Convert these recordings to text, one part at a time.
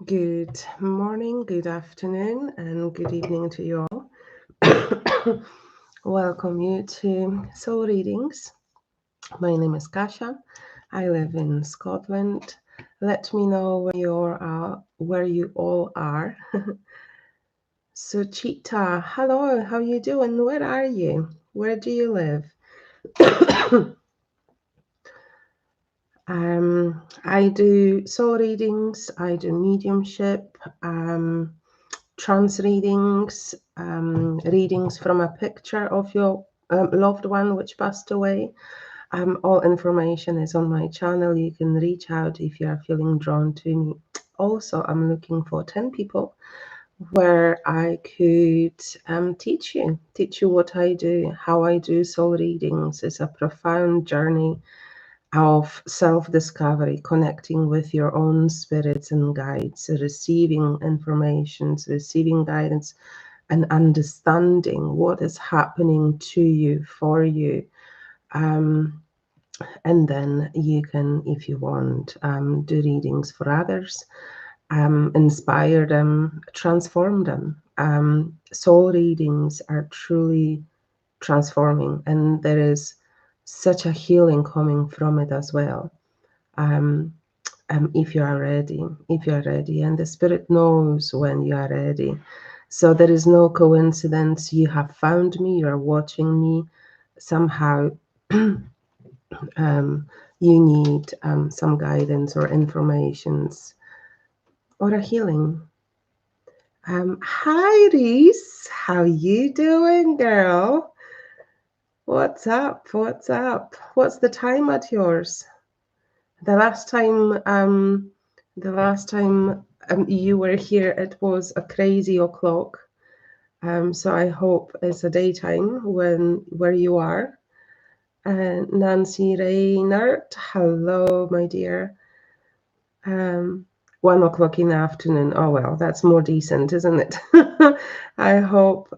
Good morning, good afternoon, and good evening to you all. Welcome you to Soul Readings. My name is Kasia. I live in Scotland. Let me know where you all are. Suchita, hello, how you doing? Where are you? Where do you live? I do soul readings, I do mediumship, trance readings, readings from a picture of your loved one which passed away. All information is on my channel. You can reach out if you are feeling drawn to me. Also, I'm looking for 10 people where I could teach you what I do, how I do soul readings. It's a profound journey of self-discovery, connecting with your own spirits and guides, receiving information, receiving guidance, and understanding what is happening to you, for you. And then you can, if you want, do readings for others, inspire them, transform them. Soul readings are truly transforming, and there is such a healing coming from it as well. If you are ready, and the spirit knows when you are ready. So there is no coincidence. You have found me, you are watching me. Somehow you need some guidance or informations or a healing. Hi Reese, how you doing, girl? What's up? What's up? What's the time at yours? The last time you were here, it was a crazy o'clock. So I hope it's a daytime where you are. Nancy Reynard, hello, my dear. 1 o'clock in the afternoon. Oh well, that's more decent, isn't it? I hope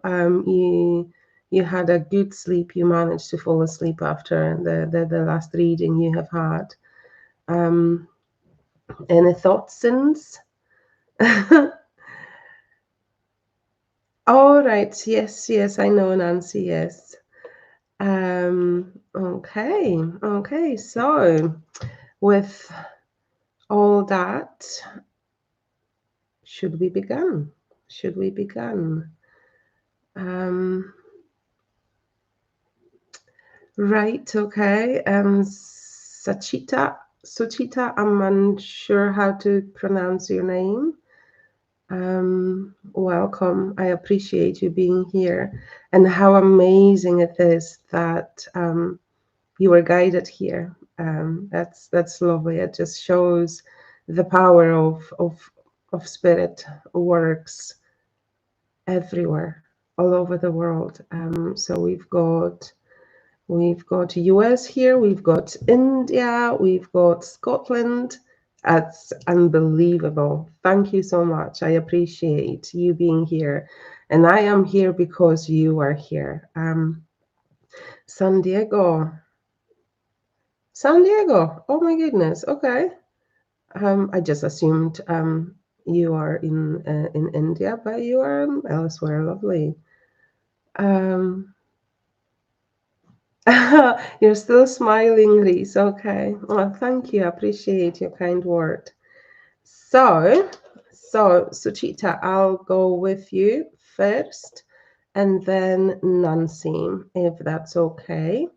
you had a good sleep. You managed to fall asleep after the last reading you have had. Any thoughts since? All right. Yes, I know, Nancy. Yes. Okay. So, with all that, should we begin? Right. Okay. Suchita, I'm unsure how to pronounce your name. Welcome. I appreciate you being here, and how amazing it is that you were guided here. That's lovely. It just shows the power of spirit works everywhere, all over the world. So we've got US here, we've got India, we've got Scotland. That's unbelievable. Thank you so much. I appreciate you being here. And I am here because you are here. San Diego. Oh my goodness. Okay. I just assumed you are in India, but you are elsewhere. Lovely. You're still smiling, Reese. Okay. Well, thank you. I appreciate your kind word. So, Suchita, I'll go with you first, and then Nancy, if that's okay.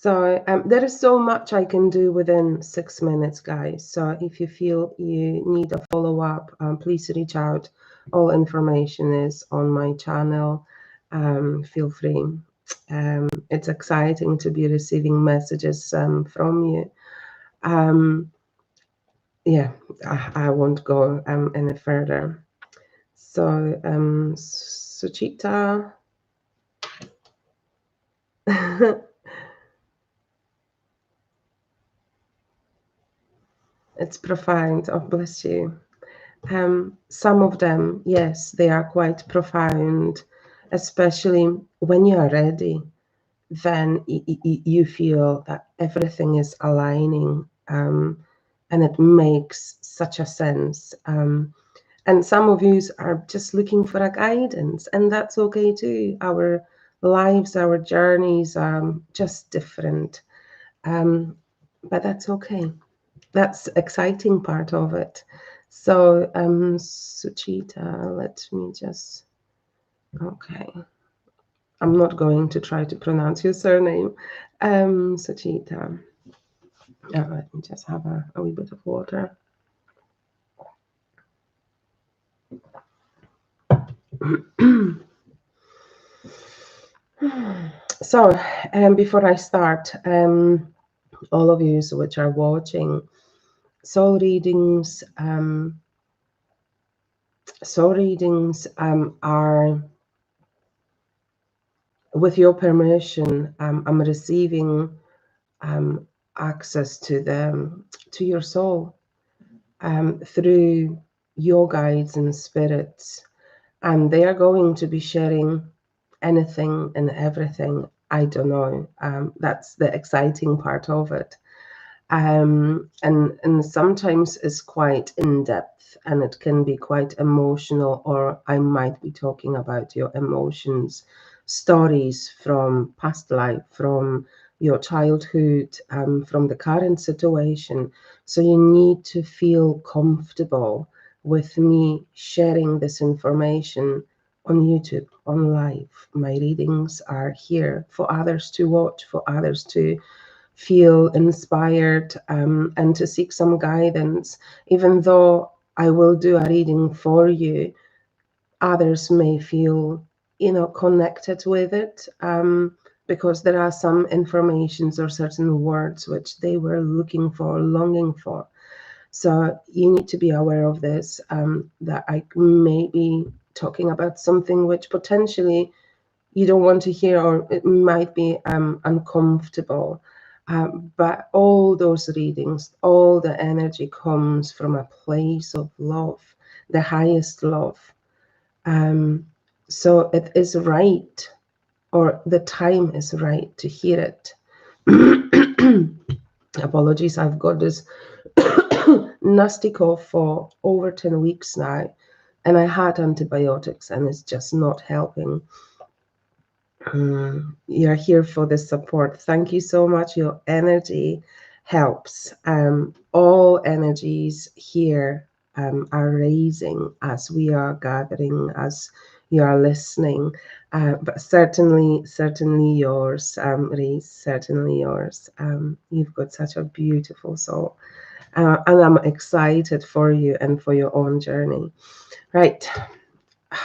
So there is so much I can do within 6 minutes, guys. So if you feel you need a follow-up, please reach out. All information is on my channel. Feel free. It's exciting to be receiving messages from you. Yeah, I won't go any further. So, Suchita. It's profound. Oh, bless you. Some of them, yes, they are quite profound, especially when you are ready. then you feel that everything is aligning, and it makes such a sense. And some of you are just looking for a guidance, and that's okay too. Our lives, our journeys are just different, but that's okay. That's the exciting part of it. So, Suchita, let me just, okay. I'm not going to try to pronounce your surname, Suchita. Let me just have a wee bit of water. So, before I start, all of you which are watching, soul readings, are, with your permission, I'm receiving access to your soul through your guides and spirits, and they are going to be sharing anything and everything. I don't know. That's the exciting part of it. And sometimes it's quite in depth, and it can be quite emotional, or I might be talking about your emotions, stories from past life, from your childhood, from the current situation. So you need to feel comfortable with me sharing this information on YouTube, on live. My readings are here for others to watch, for others to feel inspired, and to seek some guidance. Even though I will do a reading for you, others may feel, connected with it, because there are some informations or certain words which they were looking for, longing for. So you need to be aware of this, that I may be talking about something which potentially you don't want to hear, or it might be uncomfortable. But all those readings, all the energy comes from a place of love, the highest love. So it is right, or the time is right to hear it. Apologies, I've got this nasty cough for over 10 weeks now, and I had antibiotics, and it's just not helping. You're here for the support. Thank you so much. Your energy helps. All energies here are raising as we are gathering, as you are listening. But certainly yours, Reese, certainly yours. You've got such a beautiful soul. And I'm excited for you and for your own journey. Right.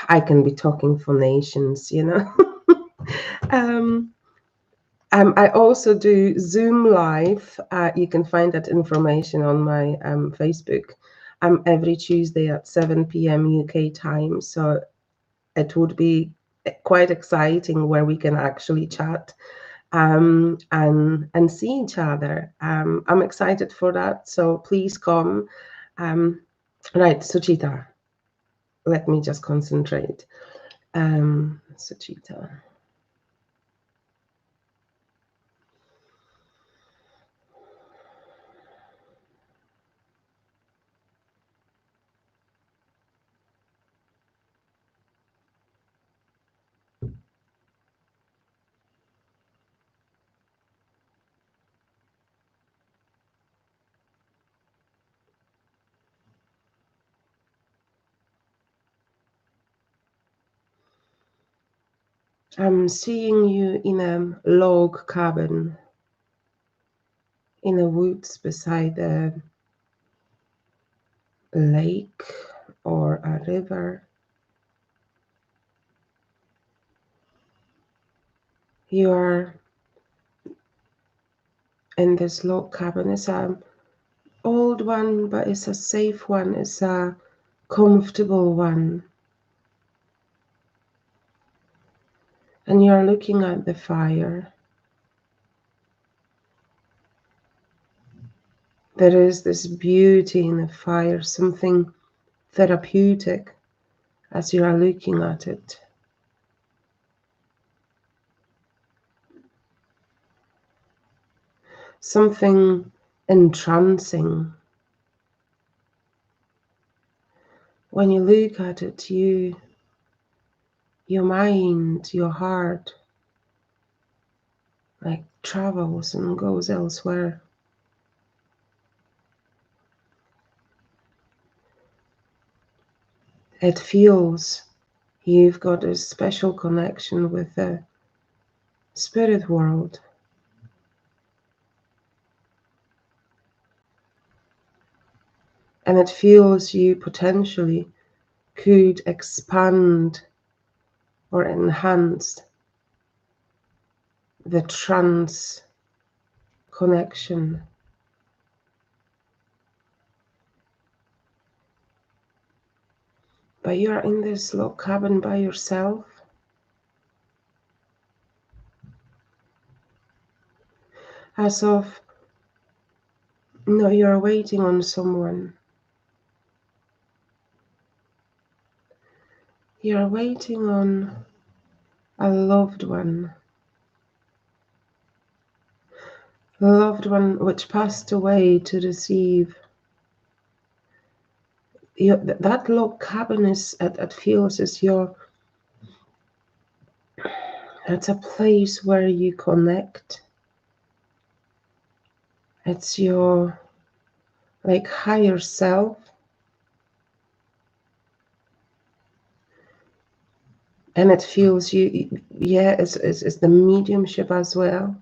I can be talking for nations, I also do Zoom Live. You can find that information on my Facebook. Every Tuesday at 7 p.m. UK time. So it would be quite exciting, where we can actually chat and see each other. I'm excited for that. So please come. Right, Suchita. Let me just concentrate. Suchita. I'm seeing you in a log cabin in the woods beside a lake or a river. You are in this log cabin. It's an old one, but it's a safe one. It's a comfortable one. And you're looking at the fire. There is this beauty in the fire, something therapeutic as you are looking at it. something entrancing. When you look at it, your mind, your heart, like travels and goes elsewhere. It feels you've got a special connection with the spirit world. And it feels you potentially could expand or enhance the trance connection. But you're in this log cabin by yourself. As of, no, you're waiting on someone. You're waiting on a loved one. A loved one which passed away to receive. That log cabin is, it feels as your, it's a place where you connect. It's your like higher self. And it feels you, yeah, it's the mediumship as well.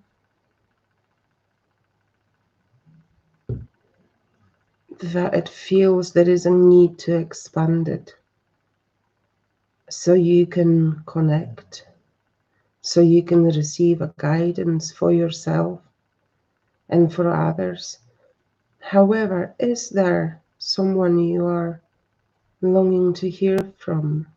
That it feels there is a need to expand it. So you can connect. So you can receive a guidance for yourself and for others. However, is there someone you are longing to hear from?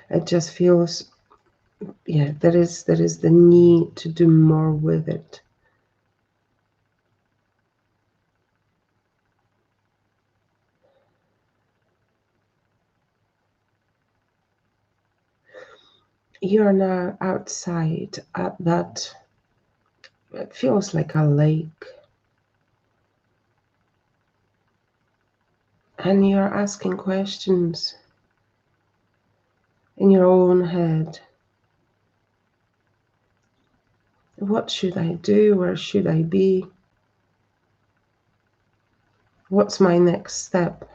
It just feels, yeah, there is the need to do more with it. You're now outside at that, it feels like a lake. And you're asking questions in your own head. What should I do? Where should I be? What's my next step?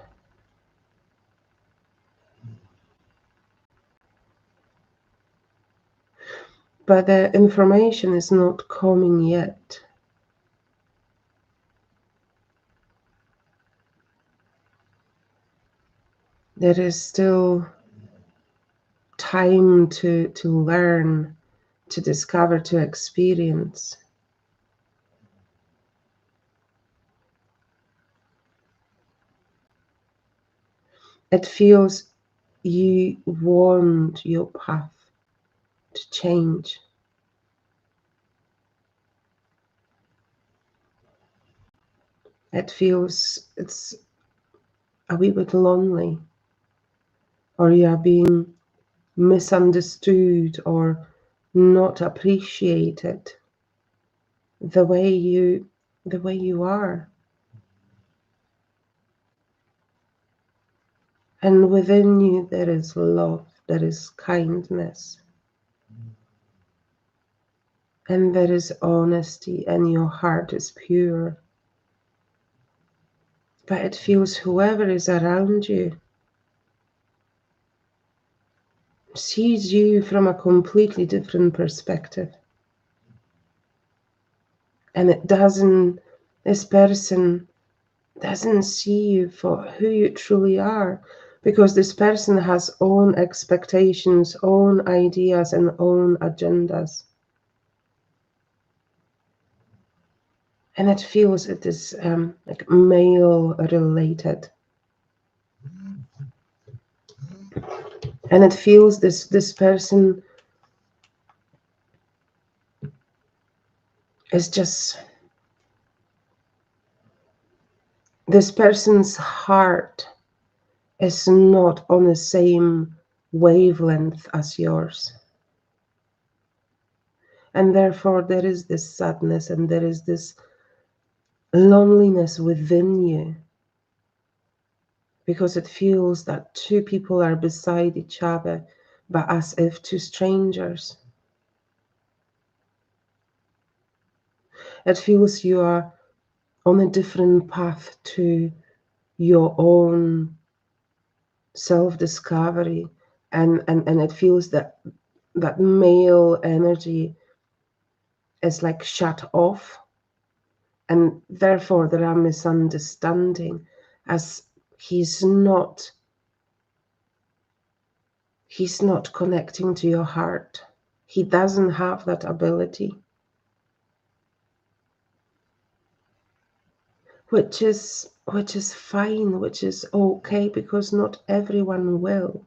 But the information is not coming yet. There is still time to learn, to discover, to experience. It feels you want your path to change. It feels it's a wee bit lonely, or you are being misunderstood or not appreciated the way you are. And within you there is love, there is kindness, and there is honesty, and your heart is pure. But it feels whoever is around you sees you from a completely different perspective. And this person doesn't see you for who you truly are, because this person has own expectations, own ideas, and own agendas. And it feels it is like male related. And it feels this person is just this person's heart is not on the same wavelength as yours. And therefore there is this sadness and there is this loneliness within you, because it feels that two people are beside each other, but as if two strangers. It feels you are on a different path to your own self-discovery, and it feels that that male energy is like shut off, and therefore there are misunderstanding, as he's not connecting to your heart. He doesn't have that ability, which is fine, which is okay, because not everyone will.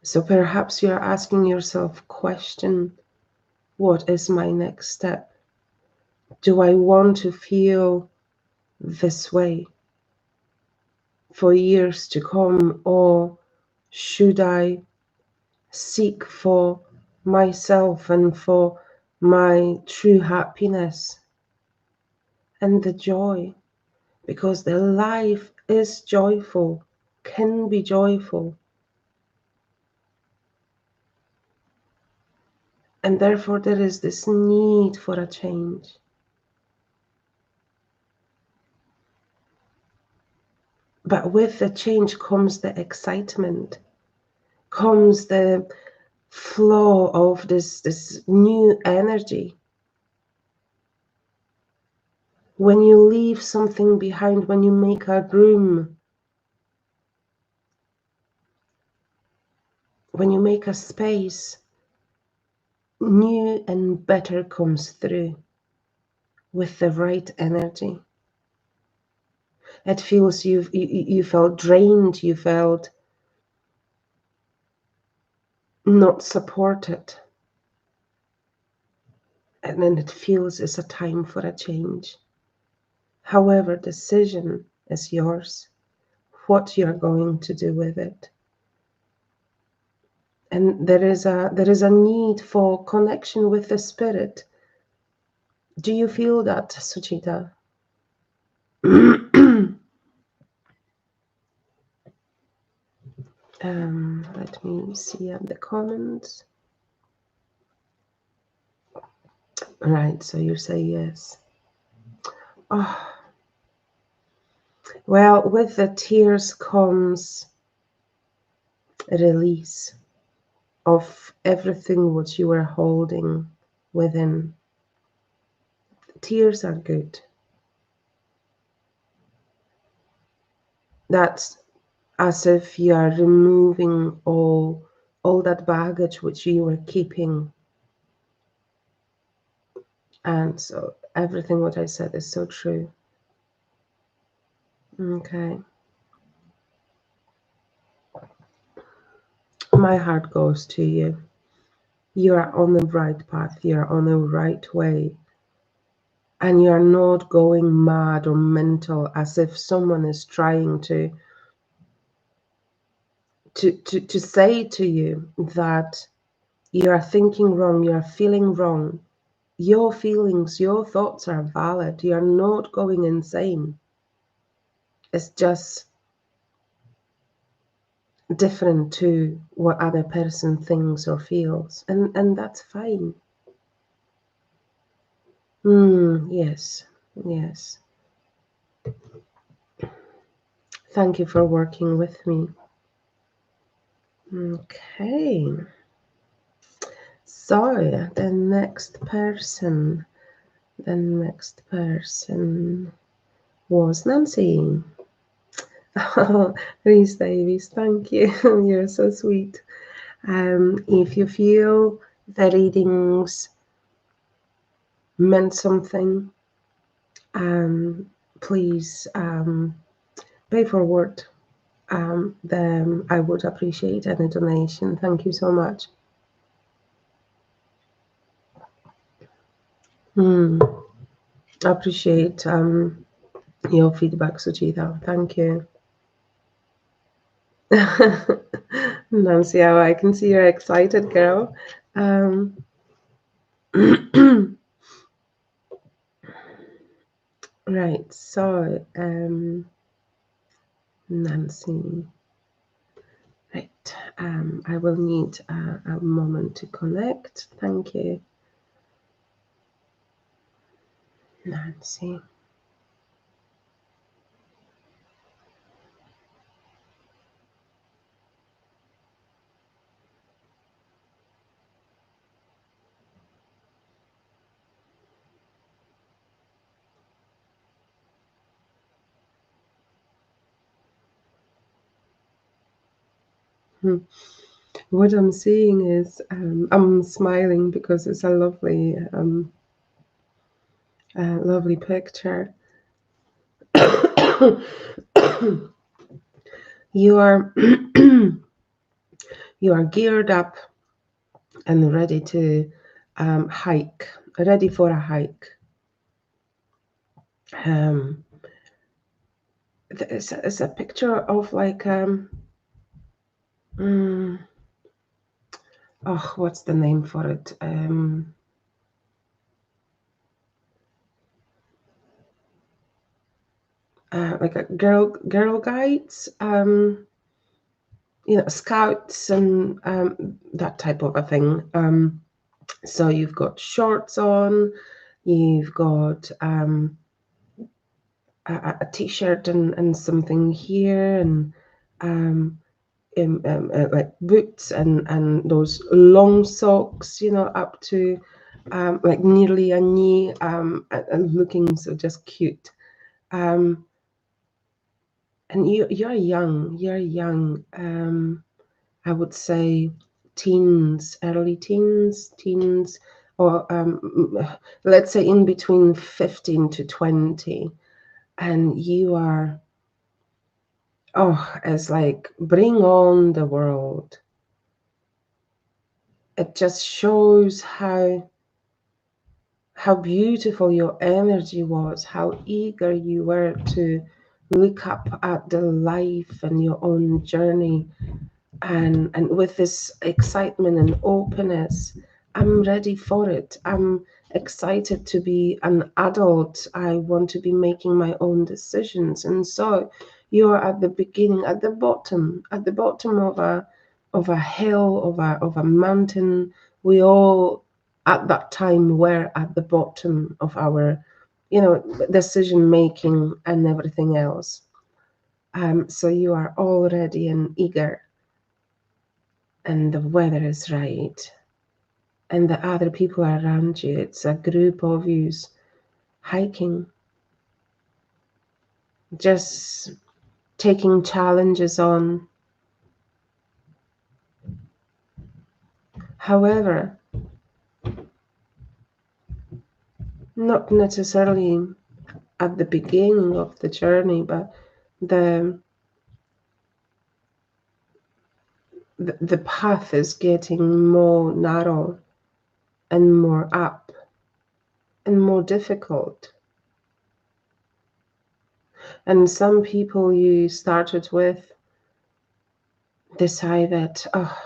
So perhaps you are asking yourself question, what is my next step? Do I want to feel this way for years to come, or should I seek for myself and for my true happiness and the joy? Because the life is joyful, can be joyful, and therefore there is this need for a change. But with the change comes the excitement, comes the flow of this new energy. When you leave something behind, when you make a room, when you make a space, new and better comes through with the right energy. It feels you felt drained, you felt not supported, and then it feels it's a time for a change. However, decision is yours, what you're going to do with it. And there is a need for connection with the spirit. Do you feel that, Suchita? Let me see at the comments. Right, so you say yes. Oh, well, with the tears comes a release of everything what you were holding within. Tears are good. That's as if you are removing all that baggage which you were keeping. And so everything what I said is so true. Okay. My heart goes to you. You are on the right path. You are on the right way. And you are not going mad or mental as if someone is trying to say to you that you are thinking wrong, you are feeling wrong. Your feelings, your thoughts are valid. You are not going insane. It's just different to what other person thinks or feels, and that's fine. Yes, yes. Thank you for working with me. Okay. So the next person was Nancy. Oh, Reese Davies, thank you. You're so sweet. If you feel the readings meant something, please pay forward. Then I would appreciate any donation. Thank you so much. Hmm. I appreciate your feedback, Suchita. Thank you. Nancy, I can see you're excited, girl. Um, right, so Nancy, right, I will need a moment to connect. Thank you, Nancy. Hmm. What I'm seeing is I'm smiling because it's a lovely picture. You are you are geared up and ready to hike, ready for a hike. Um, it's a picture of like mm, oh, what's the name for it? Like a girl guides, scouts and that type of a thing. So you've got shorts on, you've got a t-shirt and something here, and like boots and those long socks, up to like nearly a knee, and looking so just cute. Um, and you're young. I would say teens, early teens, or let's say in between 15 to 20, and you are, oh, it's like bring on the world. It just shows how beautiful your energy was, how eager you were to look up at the life and your own journey, and with this excitement and openness. I'm ready for it. I'm excited to be an adult. I want to be making my own decisions. And so you're at the beginning, at the bottom of a hill, of a mountain. We all at that time were at the bottom of our, decision making and everything else. So you are all ready and eager, and the weather is right, and the other people around you. It's a group of yous hiking, just taking challenges on. However, not necessarily at the beginning of the journey, but the the path is getting more narrow and more up and more difficult. And some people you started with decide that, oh,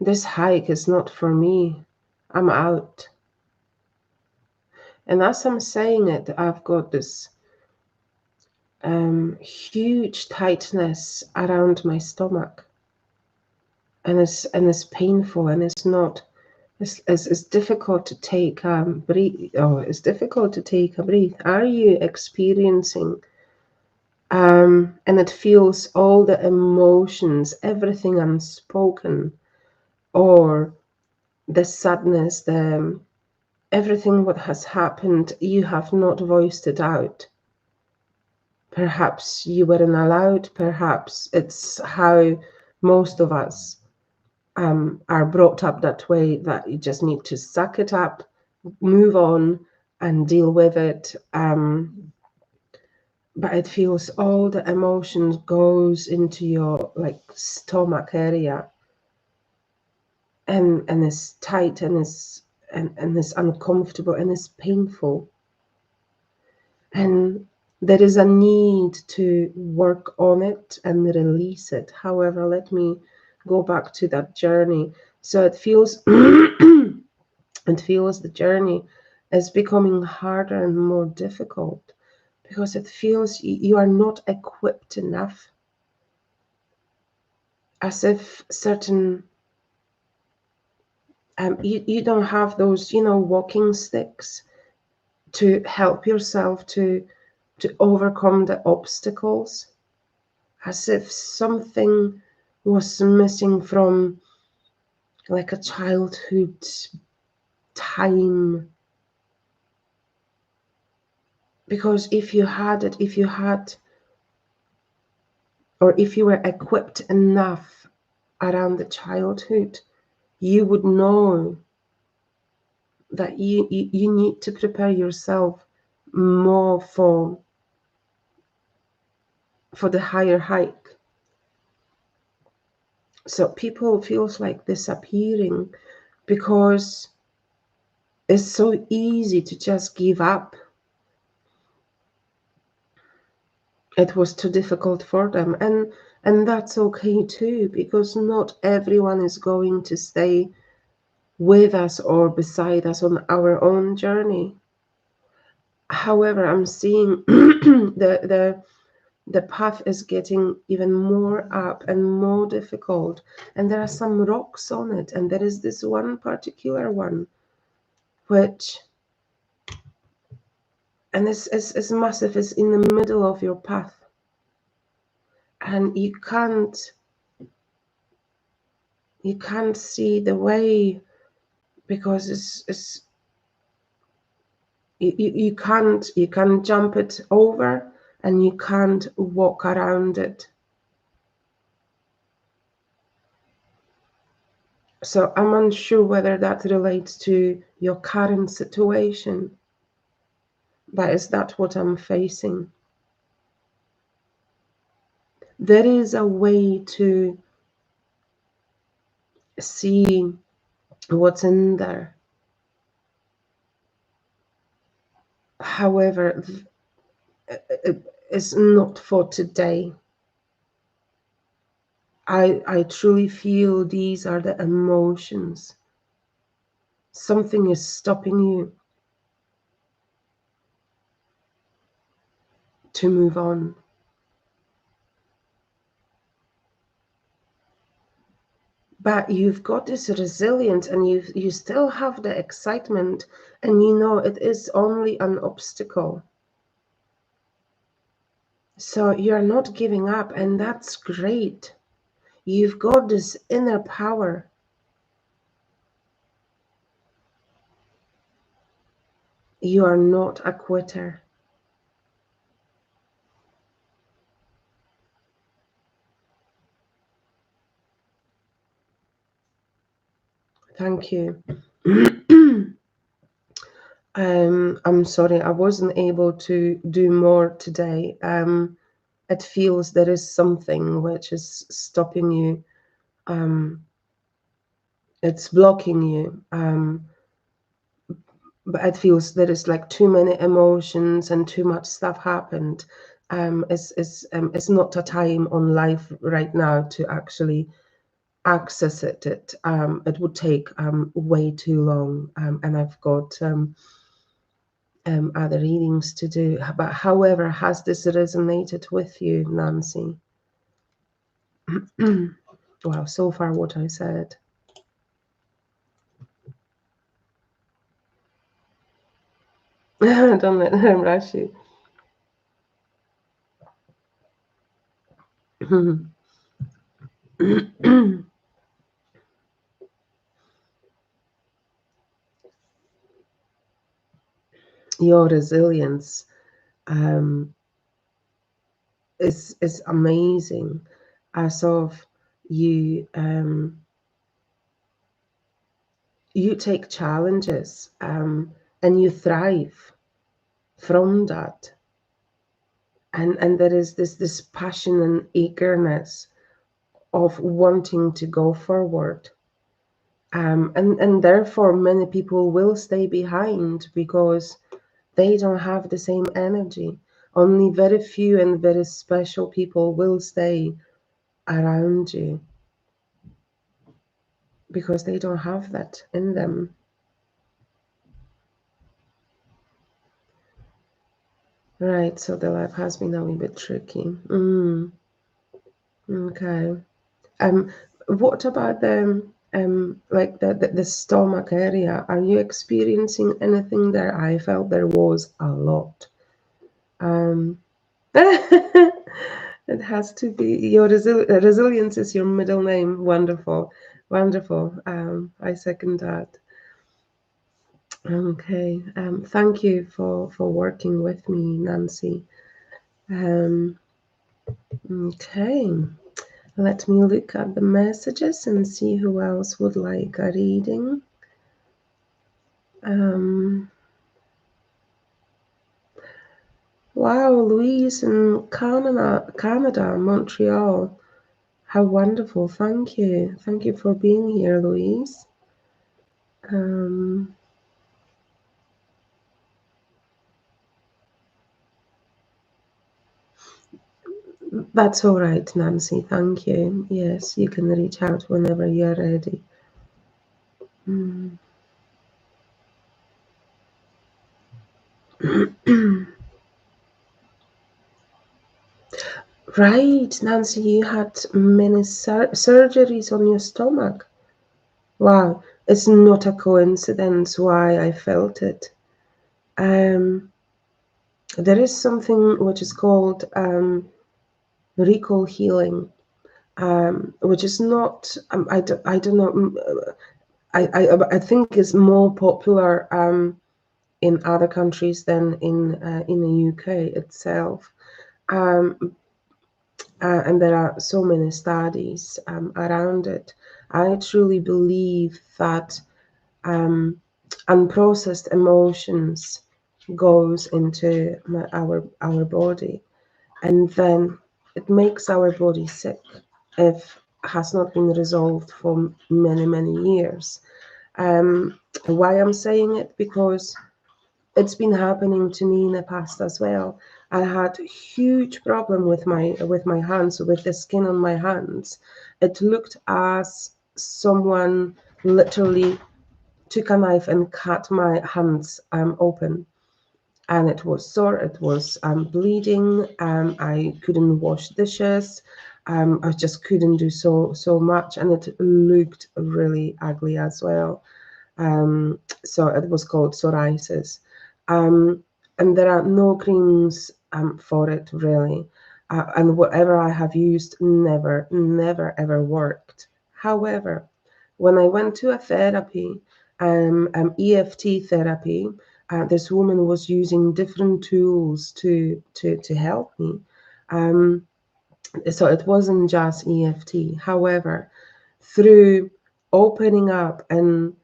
this hike is not for me. I'm out. And as I'm saying it, I've got this huge tightness around my stomach, and it's painful, and it's not. It's difficult to take breathe. Oh, it's difficult to take a breath. Are you experiencing? And it feels all the emotions, everything unspoken, or the sadness, the everything what has happened. You have not voiced it out. Perhaps you weren't allowed. Perhaps it's how most of us are brought up that way, that you just need to suck it up, move on, and deal with it. But it feels all the emotions goes into your like stomach area, and it's tight, and and is uncomfortable and is painful. And there is a need to work on it and release it. However, let me go back to that journey. So it feels the journey is becoming harder and more difficult because it feels you are not equipped enough, as if certain you don't have those, walking sticks to help yourself to overcome the obstacles, as if something was missing from like a childhood time. Because if you had it, or if you were equipped enough around the childhood, you would know that you need to prepare yourself more for the higher hike. So people feels like disappearing because it's so easy to just give up. It was too difficult for them, and that's okay too, because not everyone is going to stay with us or beside us on our own journey. However, I'm seeing the path is getting even more up and more difficult, and there are some rocks on it, and there is this one particular one which, and is massive, is in the middle of your path, and you can't see the way, because it's you can't jump it over, and you can't walk around it. So I'm unsure whether that relates to your current situation, but is that what I'm facing? There is a way to see what's in there. However, it's not for today. I truly feel these are the emotions. Something is stopping you to move on. But you've got this resilience, and you still have the excitement, and you know it is only an obstacle. So you're not giving up, and that's great. You've got this inner power. You are not a quitter. Thank you. I'm sorry, I wasn't able to do more today. It feels there is something which is stopping you. It's blocking you. But it feels there is like too many emotions and too much stuff happened. It's not a time on life right now to actually access it. It would take way too long, and I've got other readings to do. But however, has this resonated with you, Nancy? Wow, so far what I said. Don't let them rush you. Your resilience is amazing. As of you, you take challenges, and you thrive from that, and there is this passion and eagerness of wanting to go forward. And therefore many people will stay behind because they don't have the same energy. Only very few and very special people will stay around you because they don't have that in them. Right, so the life has been a wee bit tricky. Okay. Um, what about the like the stomach area? Are you experiencing anything there? I felt there was a lot. Um, it has to be your resilience is your middle name. Wonderful, wonderful. I second that. Okay. Thank you for working with me, Nancy. Um, okay. Let me look at the messages and see who else would like a reading. Wow, Louise in Canada, Montreal. How wonderful. Thank you. Thank you for being here, Louise. That's all right, Nancy. Thank you. Yes, you can reach out whenever you're ready. Right, Nancy, you had many surgeries on your stomach. Wow, it's not a coincidence why I felt it. Um, there is something which is called recall healing, which is not, I don't know, I think is more popular in other countries than in the UK itself. Um, and there are so many studies around it. I truly believe that unprocessed emotions goes into our body, and then it makes our body sick if has not been resolved for many years. Why I'm saying it? Because it's been happening to me in the past as well. I had huge problem with my hands, with the skin on my hands. It looked as someone literally took a knife and cut my hands open, and it was sore. It was bleeding. I couldn't wash dishes. I just couldn't do so much, and it looked really ugly as well. So it was called psoriasis. And there are no creams for it really. And whatever I have used never ever worked. However, when I went to a therapy, EFT therapy, this woman was using different tools to help me. So it wasn't just EFT. However, through opening up and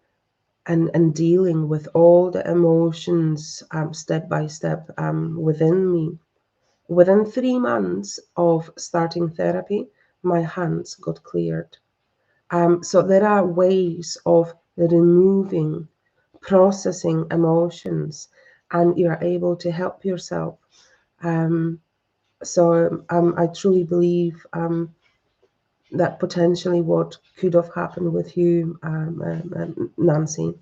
dealing with all the emotions step by step within me. Within 3 months of starting therapy, my hands got cleared. So there are ways of removing, processing emotions, and you're able to help yourself. So I truly believe that potentially what could have happened with you, Nancy,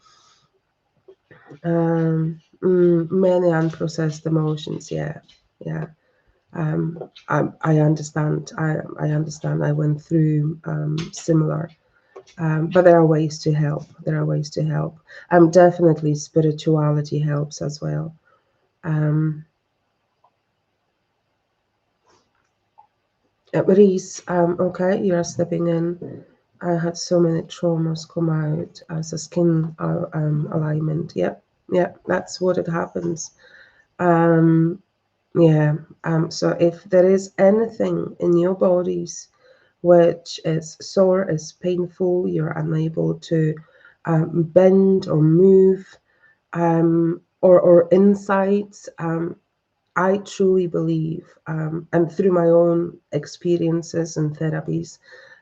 many unprocessed emotions. Yeah, yeah. I understand. I understand. I went through similar, but there are ways to help. There are ways to help. Definitely spirituality helps as well. Reese, okay, you are stepping in. I had so many traumas come out as a skin alignment. Yeah, yeah, that's what it happens. Um, Yeah. So if there is anything in your bodies which is sore, is painful, you're unable to bend or move, or insights, I truly believe, and through my own experiences and therapies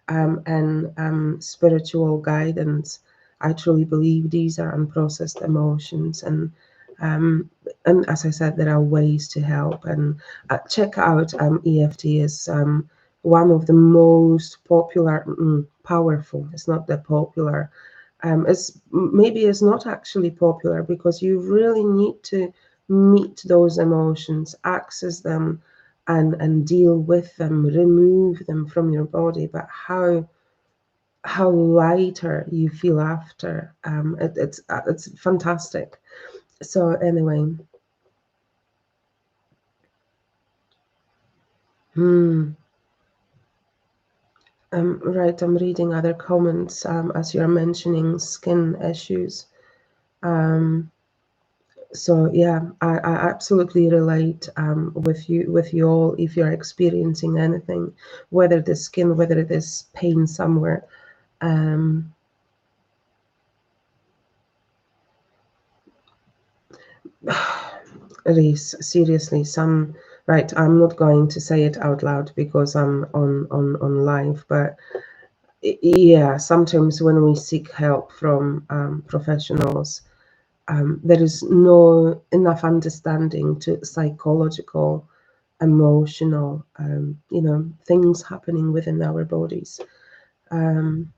and spiritual guidance, I truly believe these are unprocessed emotions, and as I said, there are ways to help. And check out EFT is one of the most popular, powerful. It's not that popular. Maybe it's not actually popular because you really need to meet those emotions, access them, and deal with them, remove them from your body. But how lighter you feel after, it's fantastic. So anyway, right, I'm reading other comments as you're mentioning skin issues. So yeah, I absolutely relate with you all if you're experiencing anything, whether the skin, whether it is pain somewhere. Um, Reese, seriously, some right. I'm not going to say it out loud because I'm on live, but yeah, sometimes when we seek help from professionals, there is no enough understanding to psychological, emotional, things happening within our bodies. Um,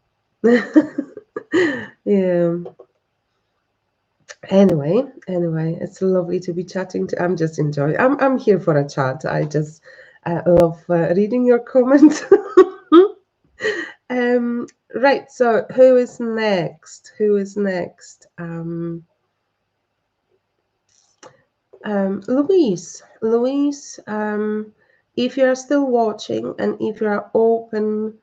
yeah. Anyway, it's lovely to be chatting to. I'm just enjoying. I'm here for a chat. I just love reading your comments. um, right. So who is next? Who is next? Louise. Louise. If you are still watching and if you are open.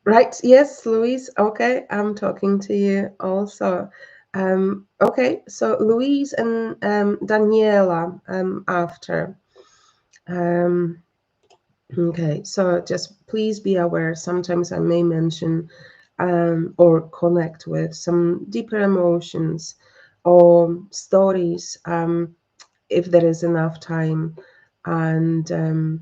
Right. Yes, Louise. Okay, I'm talking to you also. Okay, so Louise and Daniela after. Um, okay, so just please be aware. Sometimes I may mention or connect with some deeper emotions or stories if there is enough time. And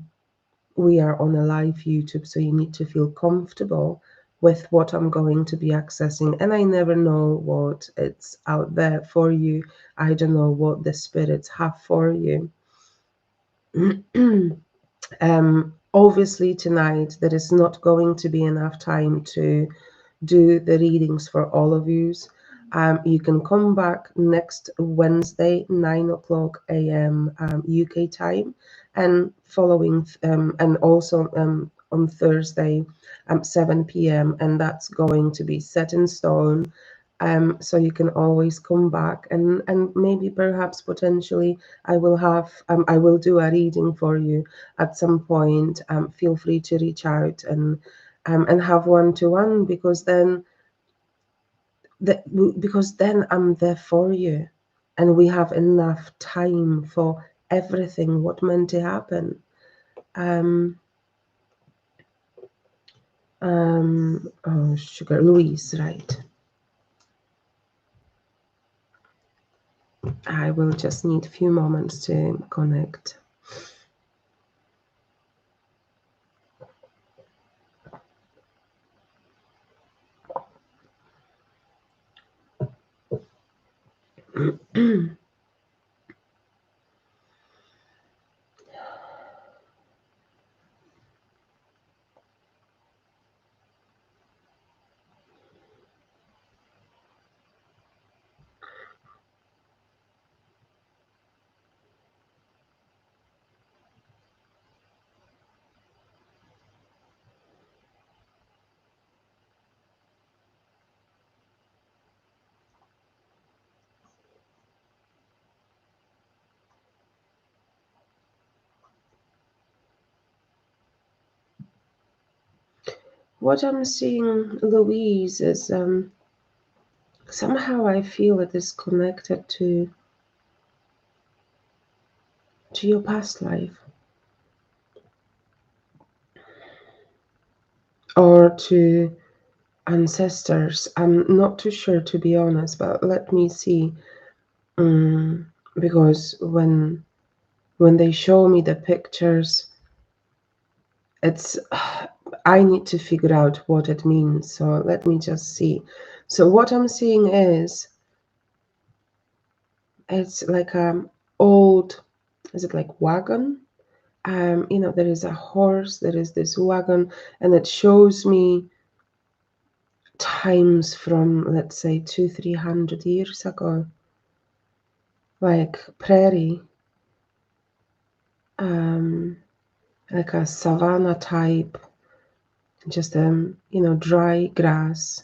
we are on a live YouTube, so you need to feel comfortable with what I'm going to be accessing. And I never know what it's out there for you. I don't know what the spirits have for you. Obviously, tonight there is not going to be enough time to do the readings for all of you. You can come back next Wednesday, 9 o'clock a.m. UK time, and following, and also on Thursday, 7 p.m. And that's going to be set in stone. So you can always come back, and maybe perhaps potentially I will do a reading for you at some point. Feel free to reach out and have one-to-one, because then I'm there for you, and we have enough time for everything what meant to happen. Oh, sugar, Louise, right? I will just need a few moments to connect. What I'm seeing, Louise, is somehow I feel it is connected to your past life, or to ancestors. I'm not too sure, to be honest, but let me see. Because when they show me the pictures, it's I need to figure out what it means. So let me just see. So what I'm seeing is, it's like old, is it like wagon? You know, there is a horse, there is this wagon, and it shows me times from, let's say, 200-300 years ago, like prairie, like a savanna type, just you know, dry grass.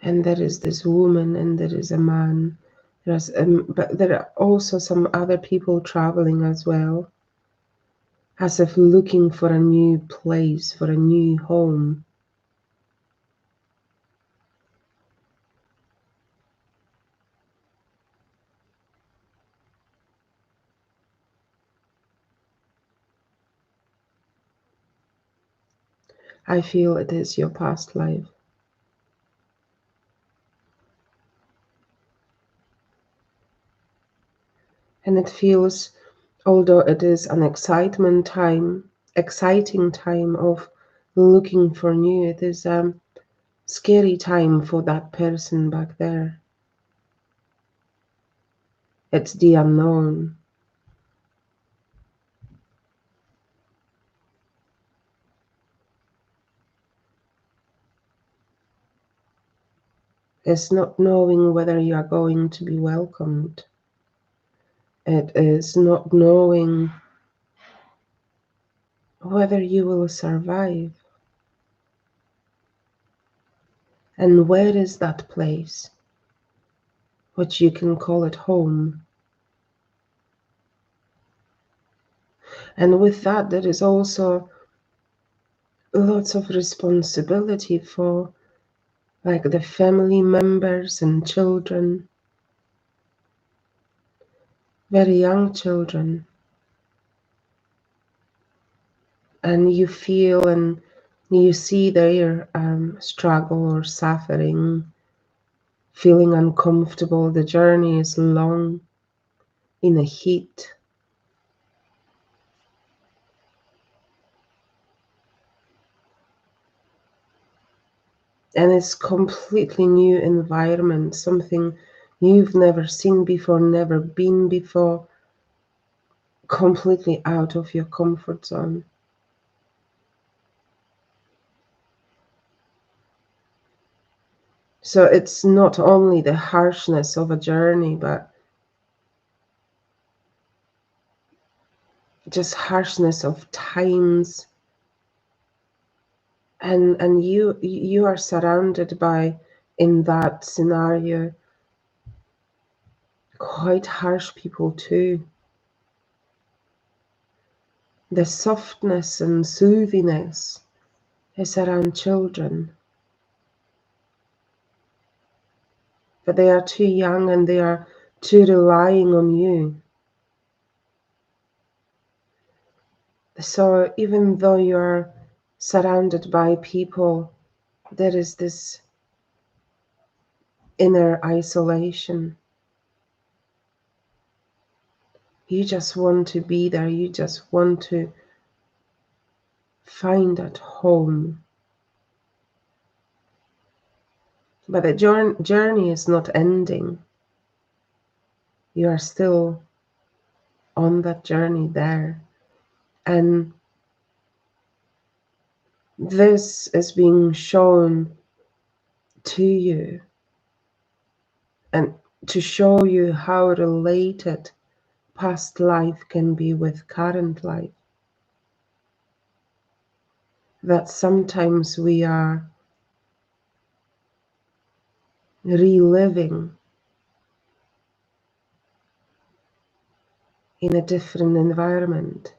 And there is this woman and there is a man. There's but there are also some other people traveling as well, as if looking for a new place, for a new home. I feel it is your past life. And it feels, although it is an exciting time of looking for new, it is a scary time for that person back there. It's the unknown. It's not knowing whether you are going to be welcomed. It is not knowing whether you will survive. And where is that place, which you can call it home? And with that, there is also lots of responsibility for, like, the family members and children, very young children. And you feel and you see their struggle or suffering, feeling uncomfortable. The journey is long, in the heat. And it's completely new environment, something you've never seen before, never been before, completely out of your comfort zone. So it's not only the harshness of a journey, but just harshness of times. And you are surrounded by, in that scenario, quite harsh people too. The softness and soothiness is around children, but they are too young and they are too relying on you. So even though you're surrounded by people, there is this inner isolation. You just want to be there. You just want to find at home. But the journey is not ending. You are still on that journey there. And this is being shown to you, and to show you how related past life can be with current life. That sometimes we are reliving in a different environment,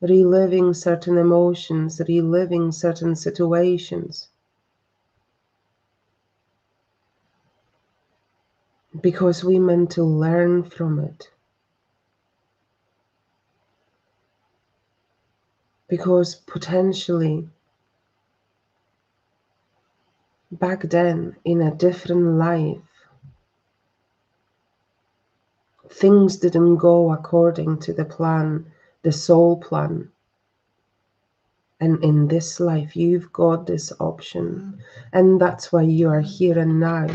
reliving certain emotions, reliving certain situations, because we meant to learn from it. Because potentially back then, in a different life, things didn't go according to the plan, the soul plan. And in this life, you've got this option. And that's why you are here and now.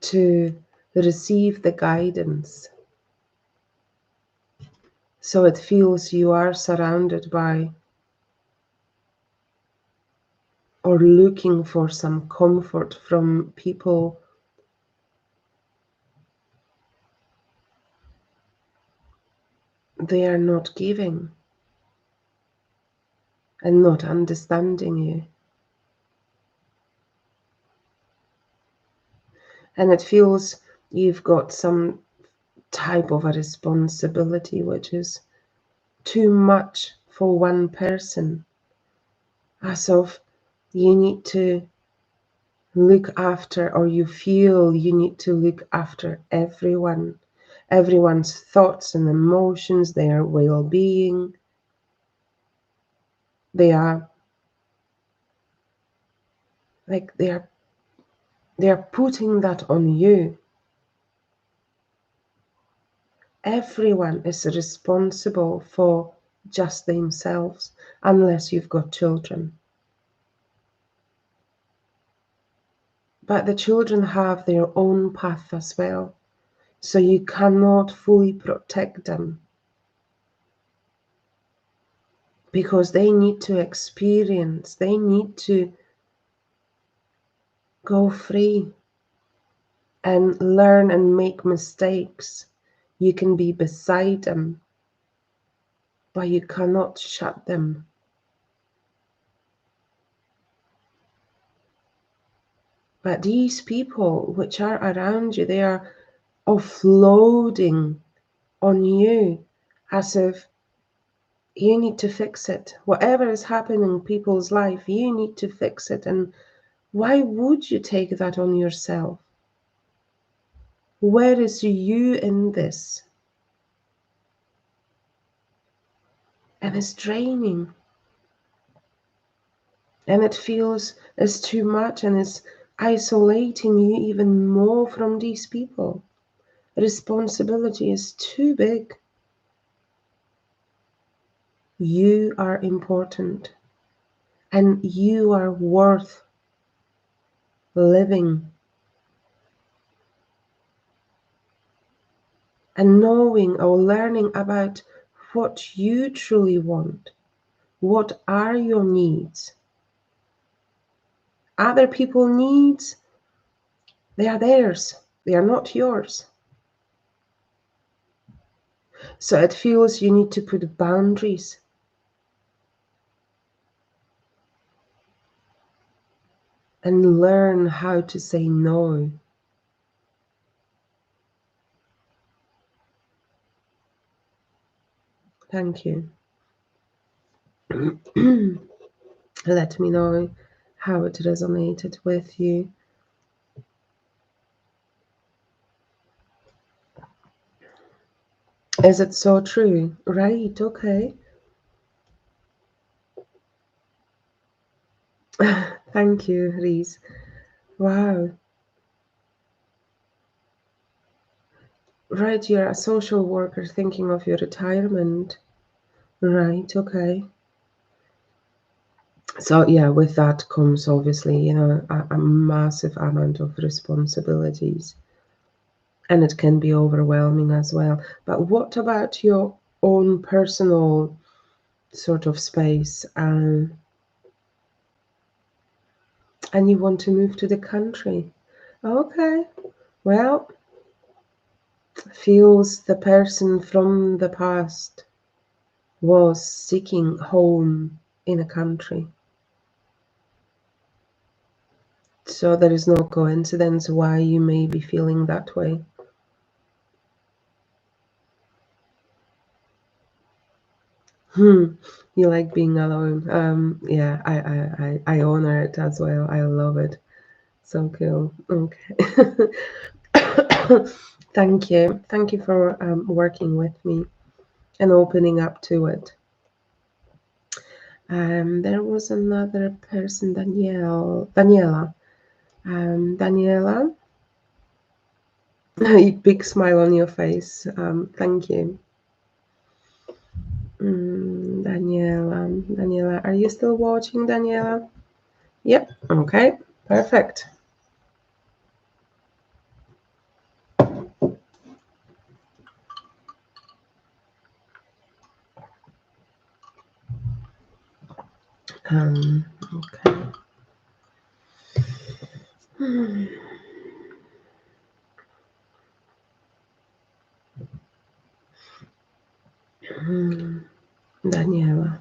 To receive the guidance. So it feels you are surrounded by or looking for some comfort from people they are not giving and not understanding you. And it feels you've got some type of a responsibility which is too much for one person. As of you need to look after, or you feel you need to look after everyone's thoughts and emotions, their well-being. They are like they are putting that on you. Everyone is responsible for just themselves, unless you've got children. But the children have their own path as well, so you cannot fully protect them, because they need to experience, they need to go free and learn and make mistakes. You can be beside them, but you cannot shut them. But these people which are around you, they are offloading on you as if you need to fix it. Whatever is happening in people's life, you need to fix it. And why would you take that on yourself? Where is you in this? And it's draining. And it feels it's too much, and it's isolating you even more from these people. Responsibility is too big. You are important, and you are worth living. And knowing or learning about what you truly want. What are your needs? Other people's needs, they are theirs. They are not yours. So it feels you need to put boundaries. And learn how to say no. Thank you. Let me know how it resonated with you. Is it so true? Right, okay. Thank you, Reese. Wow. Right, you're a social worker thinking of your retirement. Right, okay. So yeah, with that comes obviously, a massive amount of responsibilities. And it can be overwhelming as well. But what about your own personal sort of space? And you want to move to the country. Okay, well, feels the person from the past was seeking home in a country. So there is no coincidence why you may be feeling that way. You like being alone. Yeah, I honor it as well. I love it. So cool. Okay. Thank you. Thank you for working with me and opening up to it. There was another person, Daniela. Daniela, big smile on your face. Thank you. Daniela, are you still watching, Daniela? Yep. Okay. Perfect. Okay. Daniela.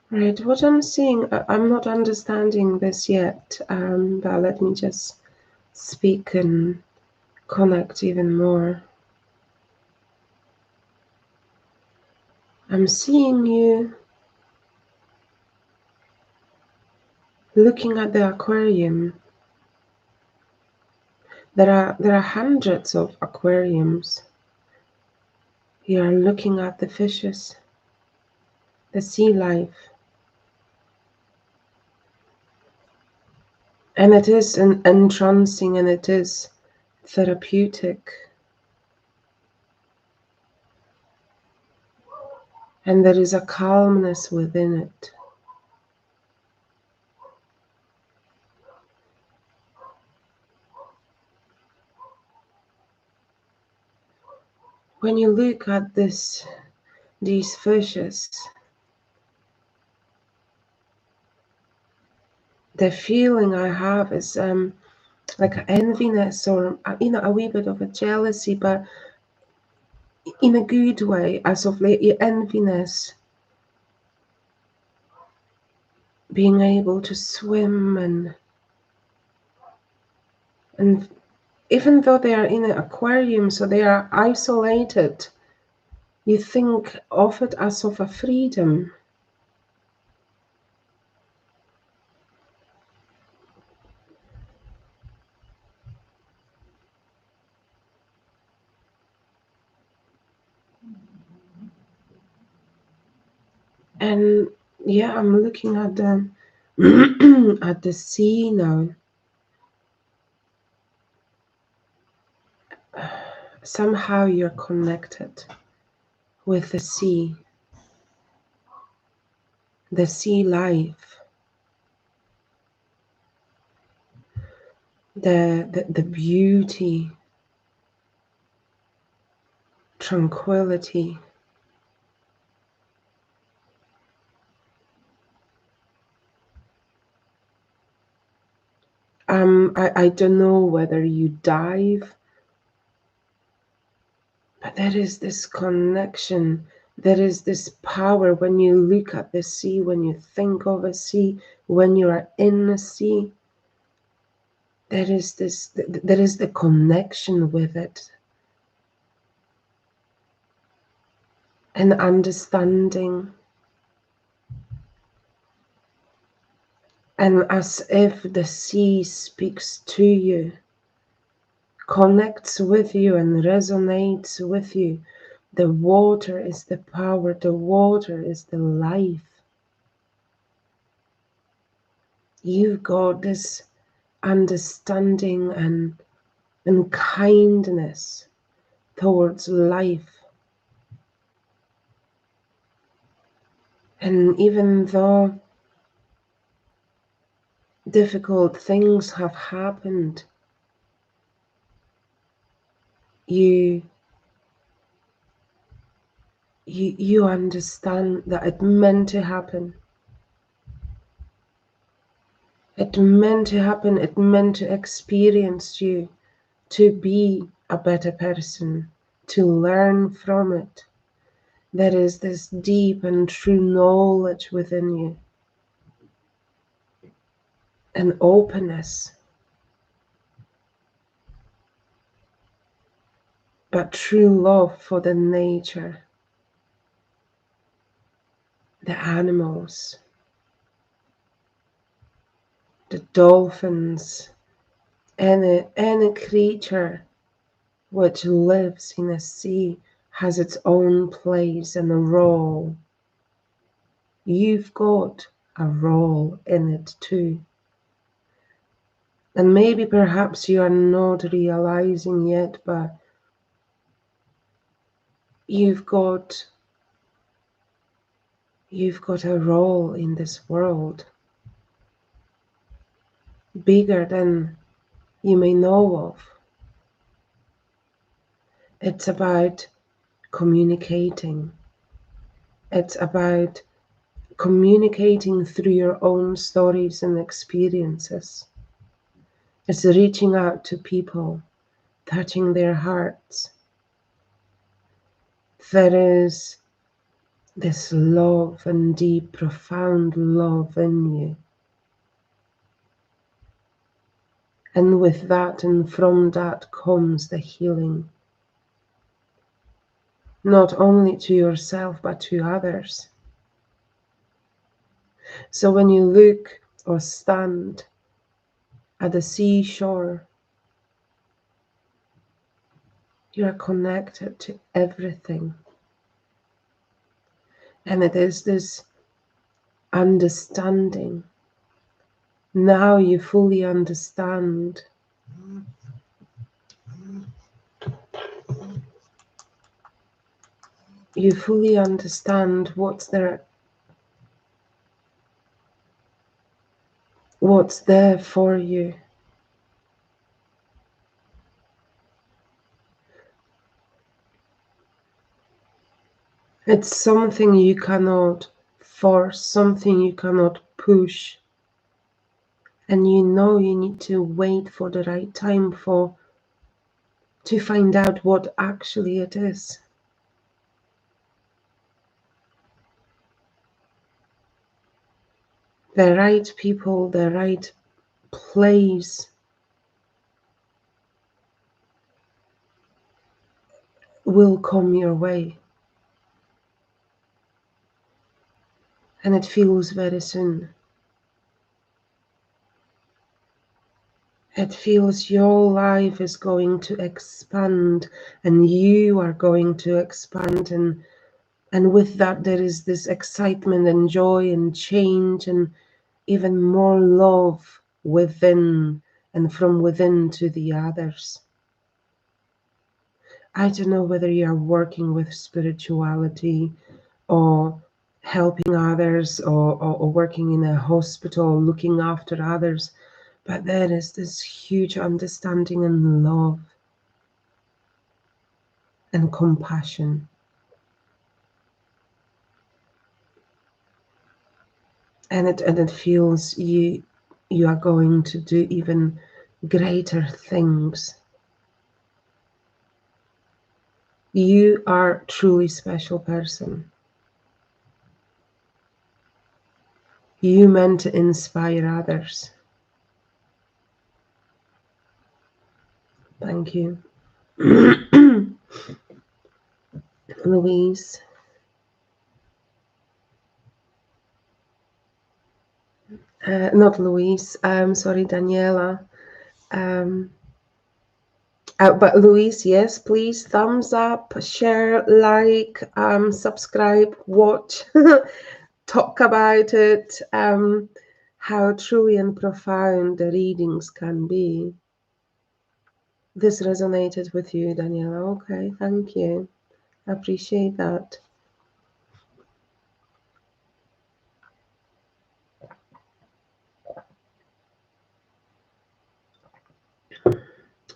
Right, what I'm seeing, I'm not understanding this yet, but let me just speak and connect even more. I'm seeing you looking at the aquarium. There are hundreds of aquariums. You are looking at the fishes, the sea life, and it is entrancing and it is therapeutic. And there is a calmness within it. When you look at these fishes, the feeling I have is like enviness or a wee bit of a jealousy, but in a good way, as of late, enviness, being able to swim and even though they are in an aquarium, so they are isolated, you think of it as of a freedom. And yeah, I'm looking at the at the sea now. Somehow you're connected with the sea life, the beauty, tranquility. I don't know whether you dive, but there is this connection. There is this power when you look at the sea, when you think of a sea, when you are in the sea. There is the connection with it, and understanding, and as if the sea speaks to you, connects with you and resonates with you. The water is the power, the water is the life. You've got this understanding and kindness towards life. And even though difficult things have happened, you understand that it meant to happen. It meant to happen. It meant to experience you, to be a better person, to learn from it. There is this deep and true knowledge within you, an openness. but true love for the nature, the animals, the dolphins, any creature which lives in a sea has its own place and a role. You've got a role in it too. And maybe perhaps you are not realizing yet, but you've got a role in this world, bigger than you may know of. It's about communicating. It's about communicating through your own stories and experiences. It's reaching out to people, touching their hearts. There is this love and deep, profound love in you. And with that and from that comes the healing. Not only to yourself, but to others. So when you look or stand at the seashore, you are connected to everything. And it is this understanding. Now you fully understand what's there for you. It's something you cannot force, something you cannot push. And you know you need to wait for the right time to find out what actually it is. The right people, the right place will come your way. And it feels very soon. It feels your life is going to expand and you are going to expand, and with that there is this excitement and joy and change and even more love within and from within to the others. I don't know whether you are working with spirituality or helping others or working in a hospital looking after others, but there is this huge understanding and love and compassion. And it feels you are going to do even greater things. You are truly special person. You meant to inspire others. Thank you. Louise. Not Louise, sorry, Daniela. But Louise, yes, please, thumbs up, share, like, subscribe, watch, talk about it, how truly and profound the readings can be. This resonated with you, Daniela. Okay, thank you. I appreciate that.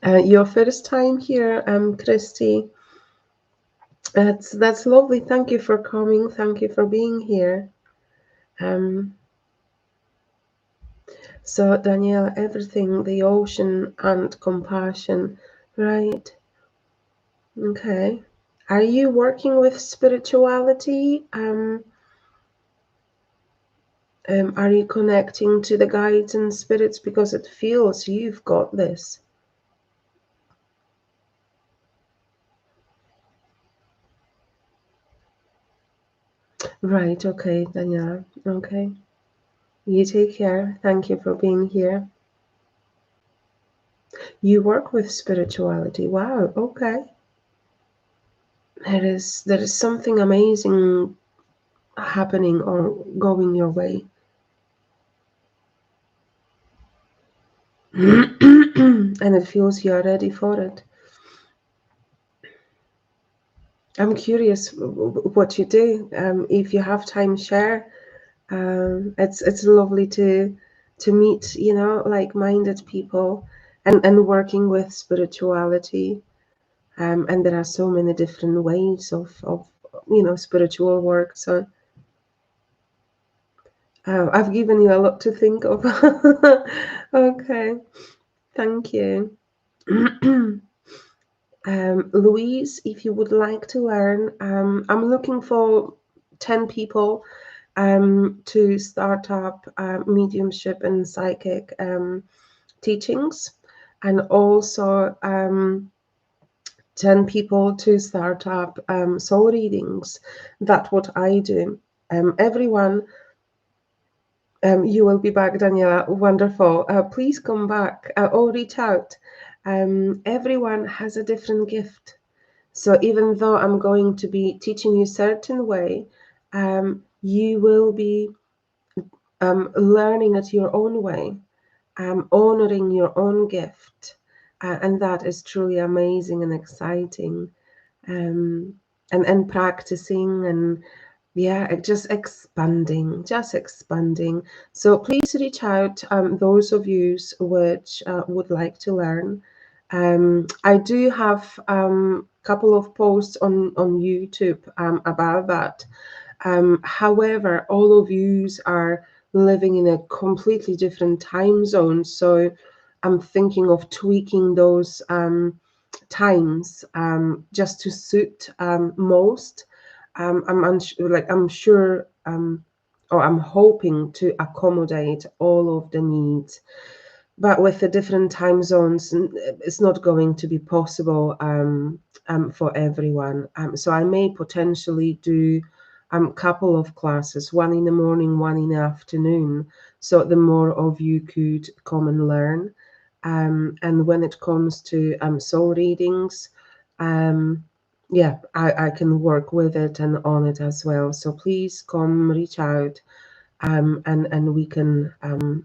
Your first time here, Christy. That's lovely. Thank you for coming. Thank you for being here. So Daniela, everything, the ocean and compassion, right? Okay. Are you working with spirituality? Are you connecting to the guides and spirits? Because it feels you've got this. Right, okay, Daniela. Okay. You take care. Thank you for being here. You work with spirituality. Wow, okay. There is something amazing happening or going your way. And it feels you're ready for it. I'm curious what you do. If you have time, share. It's lovely to meet, like-minded people and working with spirituality. And there are so many different ways of spiritual work. So I've given you a lot to think of. Okay, thank you. Louise, if you would like to learn, I'm looking for 10 people to start up mediumship and psychic teachings, and also 10 people to start up soul readings. That's what I do. Everyone, you will be back, Daniela. Wonderful. Please come back or reach out. Everyone has a different gift. So even though I'm going to be teaching you a certain way, you will be learning it your own way, honoring your own gift. And that is truly amazing and exciting. And practicing and yeah, just expanding. So please reach out, those of you which would like to learn. I do have couple of posts on YouTube about that. However, all of yous are living in a completely different time zone, so I'm thinking of tweaking those times just to suit most. I'm sure, or I'm hoping to accommodate all of the needs, but with the different time zones, it's not going to be possible for everyone. So I may potentially do couple of classes, one in the morning, one in the afternoon, so the more of you could come and learn. And when it comes to soul readings, yeah, I can work with it and on it as well. So please come, reach out, and we can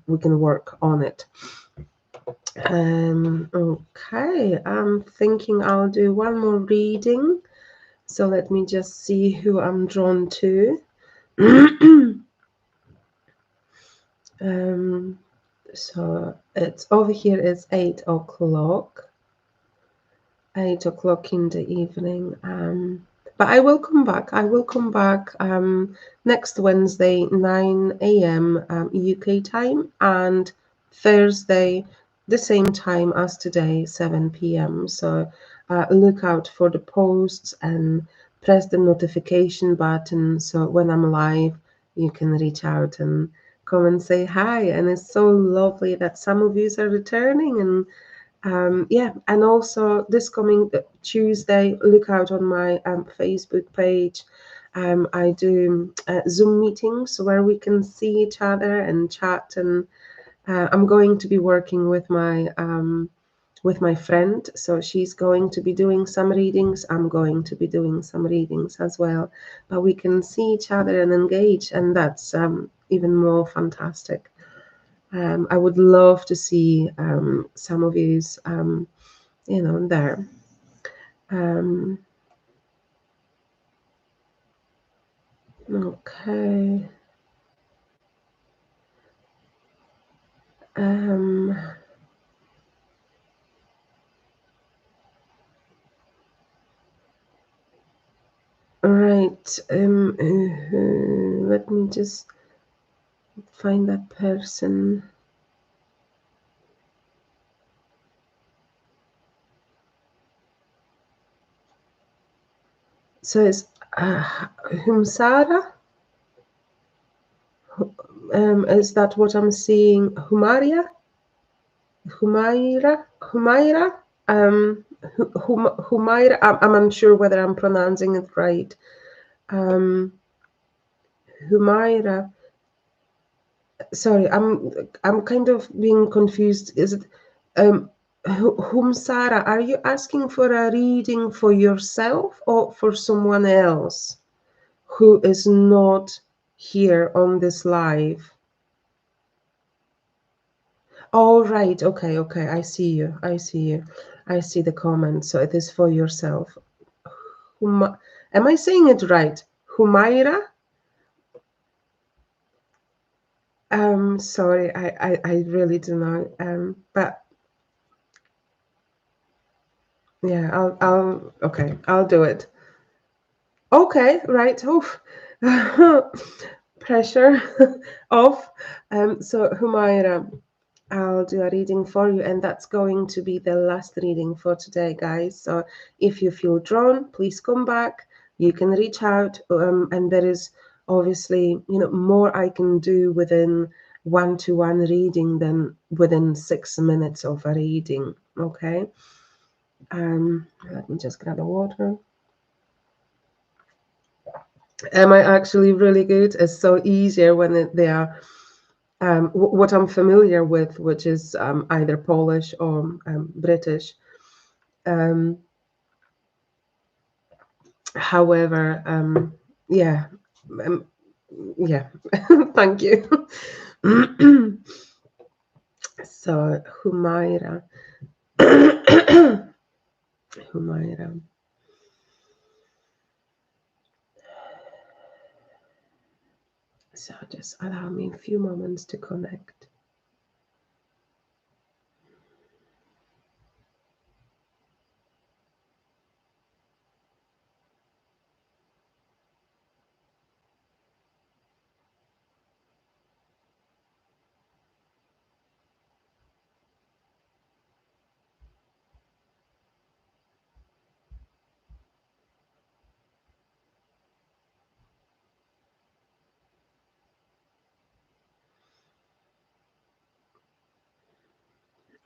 work on it. Okay, I'm thinking I'll do one more reading. So let me just see who I'm drawn to. So it's over here. It's 8 o'clock. 8 o'clock in the evening. But I will come back. I will come back next Wednesday, 9 a.m. UK time, and Thursday, the same time as today, 7 p.m. So look out for the posts and press the notification button. So when I'm live, you can reach out and come and say hi. And it's so lovely that some of you are returning, and yeah, and also this coming Tuesday, look out on my Facebook page. I do Zoom meetings where we can see each other and chat, and I'm going to be working with my friend, so she's going to be doing some readings. I'm going to be doing some readings as well, but we can see each other and engage, and that's even more fantastic. I would love to see some of you, there. Okay. Right. Let me just find that person. So it's Humsara. Is that what I'm seeing? Humaira. Humaira. I'm unsure whether I'm pronouncing it right. Humaira, sorry, I'm kind of being confused. Is it Humsara, are you asking for a reading for yourself or for someone else who is not here on this live? All right, okay, okay, I see you. I see you. I see the comment. So it is for yourself. Am I saying it right? Humaira? Sorry, I really do not. But yeah, okay, I'll do it. Okay, right. Oof. Pressure off. So Humaira, I'll do a reading for you, and that's going to be the last reading for today, guys. So if you feel drawn, please come back. You can reach out, and there is obviously, more I can do within one-to-one reading than within 6 minutes of a reading. Okay. Let me just grab the water. Am I actually really good? It's so easier when they are what I'm familiar with, which is either Polish or British. However, yeah, yeah, thank you. So, Humaira. Humaira. So, just allow me a few moments to connect.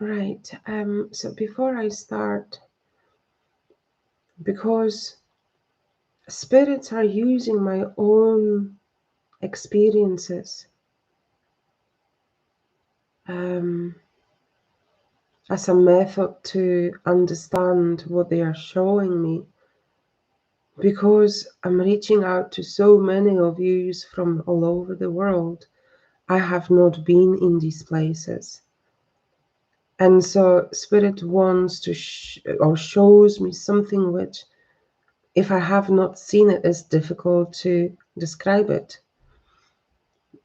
Right. So before I start, because spirits are using my own experiences as a method to understand what they are showing me, because I'm reaching out to so many of you from all over the world. I have not been in these places. And so Spirit wants to or shows me something which, if I have not seen it, is difficult to describe it.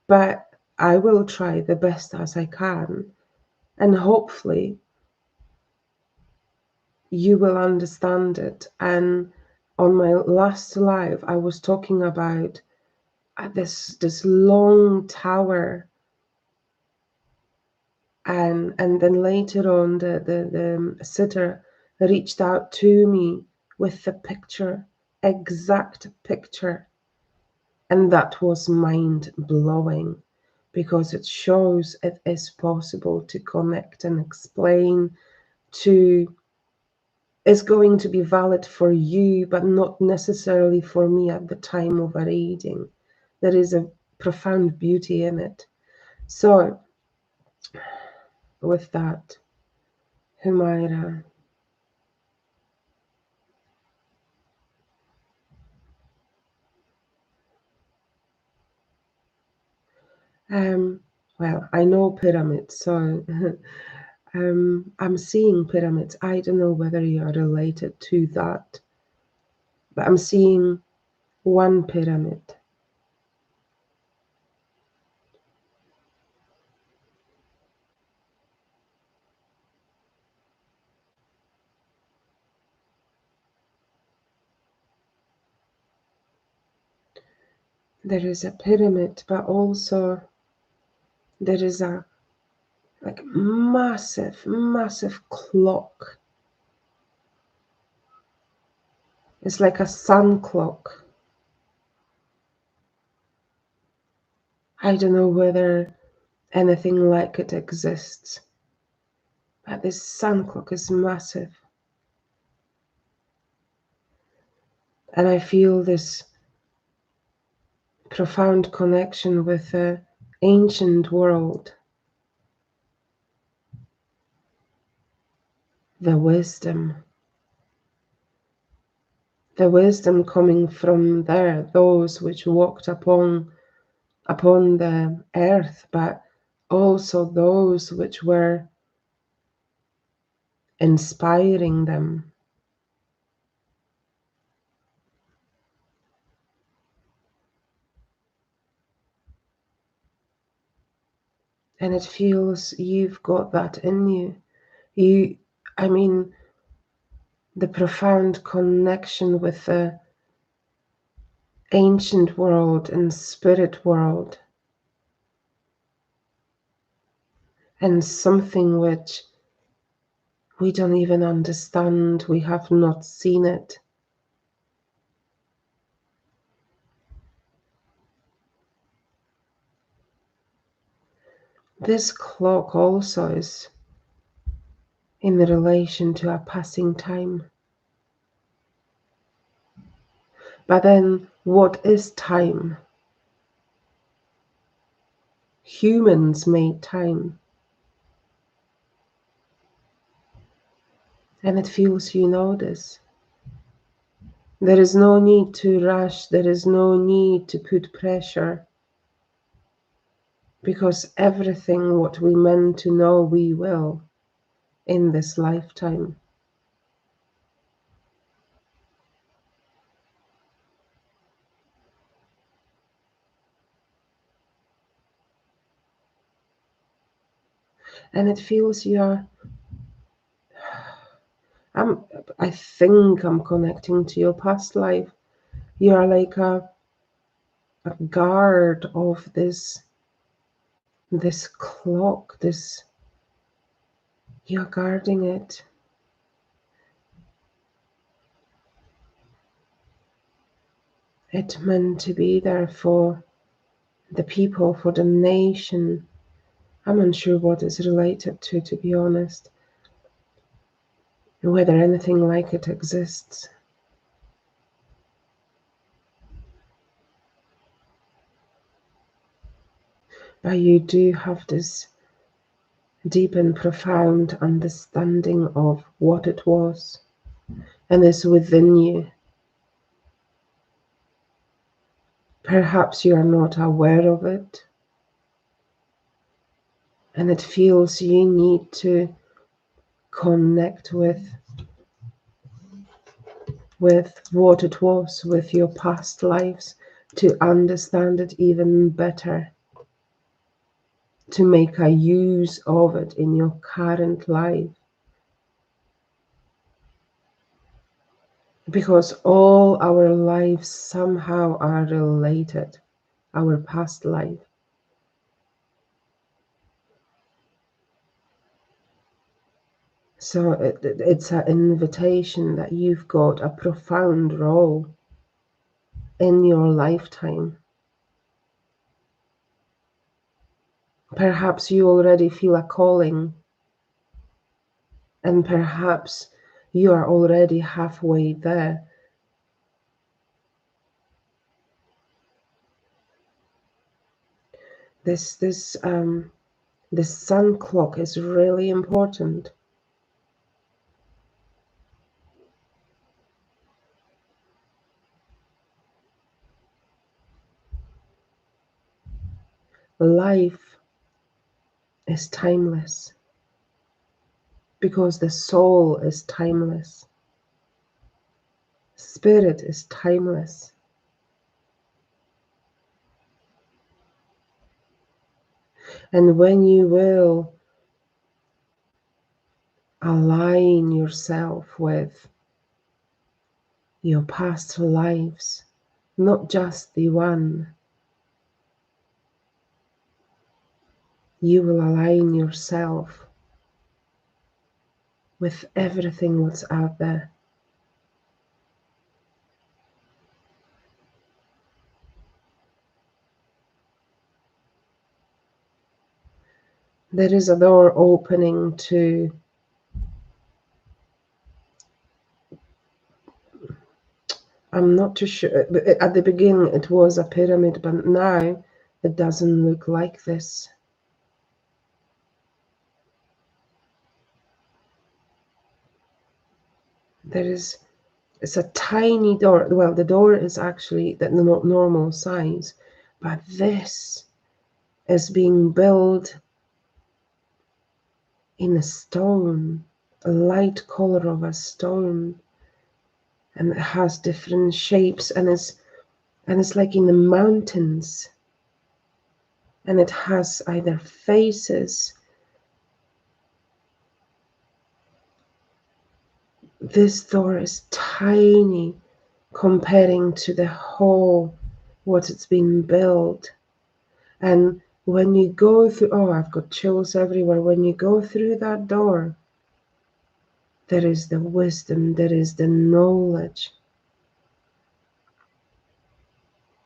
But I will try the best as I can. And hopefully you will understand it. And on my last live, I was talking about this long tower, and then later on, the sitter reached out to me with the picture, exact picture, and that was mind blowing, because it shows it is possible to connect and explain to is going to be valid for you, but not necessarily for me at the time of a reading. There is a profound beauty in it. So, with that, Humaira, well, I know pyramids, so I'm seeing pyramids. I don't know whether you are related to that, but I'm seeing one pyramid. There is a pyramid, but also there is a massive clock. It's like a sun clock. I don't know whether anything like it exists, but this sun clock is massive. And I feel this profound connection with the ancient world, the wisdom coming from there, those which walked upon the earth, but also those which were inspiring them. And it feels you've got that in you. I mean, the profound connection with the ancient world and spirit world, and something which we don't even understand, we have not seen it. This clock also is in relation to a passing time. But then, what is time? Humans made time. And it feels you know this. There is no need to rush, there is no need to put pressure. Because everything what we meant to know, we will in this lifetime. And it feels I think I'm connecting to your past life. You are like a guard of this clock, you're guarding it. It meant to be there for the people, for the nation. I'm unsure what it's related to be honest. Whether anything like it exists. But you do have this deep and profound understanding of what it was, and is within you. Perhaps you are not aware of it, and it feels you need to connect with what it was, with your past lives, to understand it even better, to make a use of it in your current life. Because all our lives somehow are related, our past life. So it's an invitation that you've got a profound role in your lifetime. Perhaps you already feel a calling, and perhaps you are already halfway there. This sun clock is really important. Life is timeless because the soul is timeless. Spirit is timeless. And when you will align yourself with your past lives, not just the one, you will align yourself with everything that's out there. There is a door opening to I'm not too sure. At the beginning, it was a pyramid, but now it doesn't look like this. It's a tiny door. Well, the door is actually the normal size, but this is being built in a stone, a light color of a stone, and it has different shapes, and it's like in the mountains, and it has either faces. This door is tiny comparing to the whole what it's been built. And when you go through, oh, I've got chills everywhere. When you go through that door, there is the wisdom, there is the knowledge,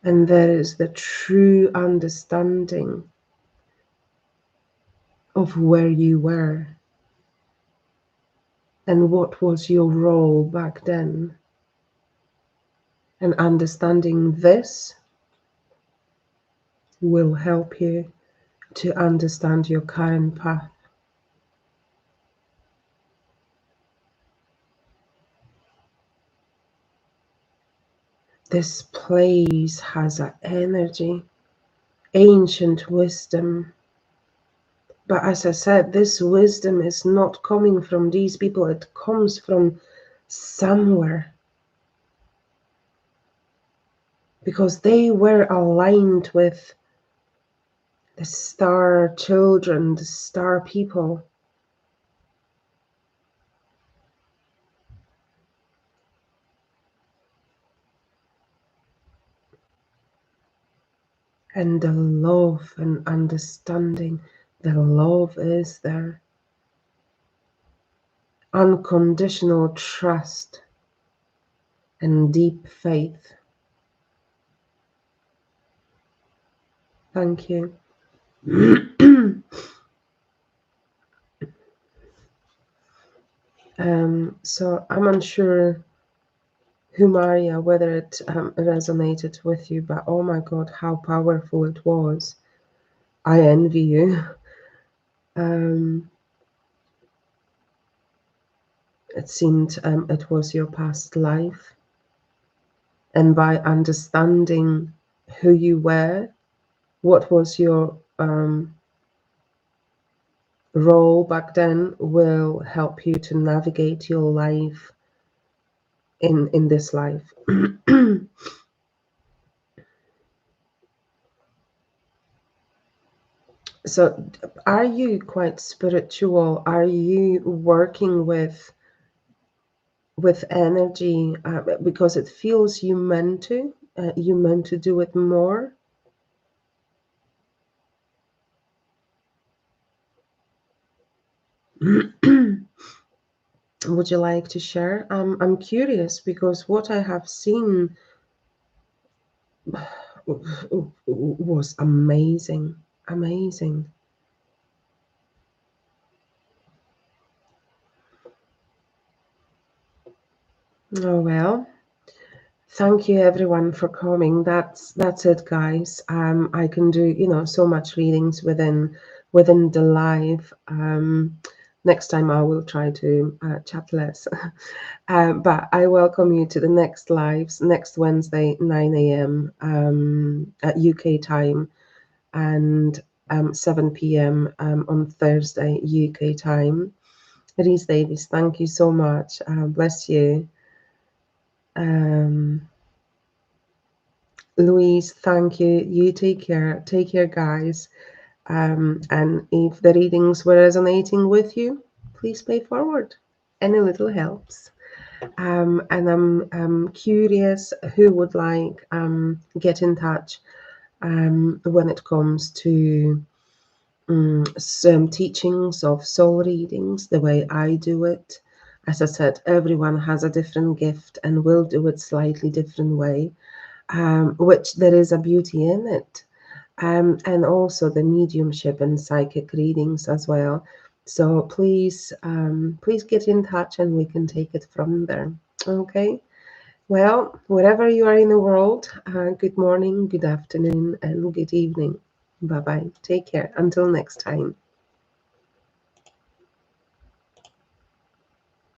and there is the true understanding of where you were and what was your role back then. And understanding this will help you to understand your current path. This place has an energy, ancient wisdom. But as I said, this wisdom is not coming from these people, it comes from somewhere. Because they were aligned with the star children, the star people. And the love and understanding, the love is there. Unconditional trust and deep faith. Thank you. So I'm unsure, Humaria, whether it resonated with you, but oh my God, how powerful it was. I envy you. It seemed it was your past life. And by understanding who you were, what was your role back then, will help you to navigate your life in this life. So are you quite spiritual? Are you working with energy because it feels you meant to do it more? Would you like to share? I'm curious because what I have seen was amazing. Amazing. Oh well, thank you everyone for coming. That's it, guys. I can do so much readings within the live. Next time I will try to chat less. But I welcome you to the next lives next Wednesday, 9 a.m. At UK time, and 7 p.m. On Thursday, UK time. Reese Davis, thank you so much. Bless you. Louise, thank you. You take care. Take care, guys. And if the readings were resonating with you, please pay forward. Any little helps. And I'm curious who would like get in touch when it comes to some teachings of soul readings, the way I do it. As I said, everyone has a different gift and will do it slightly different way, which there is a beauty in it. And also the mediumship and psychic readings as well. So please, please get in touch and we can take it from there. Okay. Well, wherever you are in the world, good morning, good afternoon, and good evening. Bye bye. Take care. Until next time.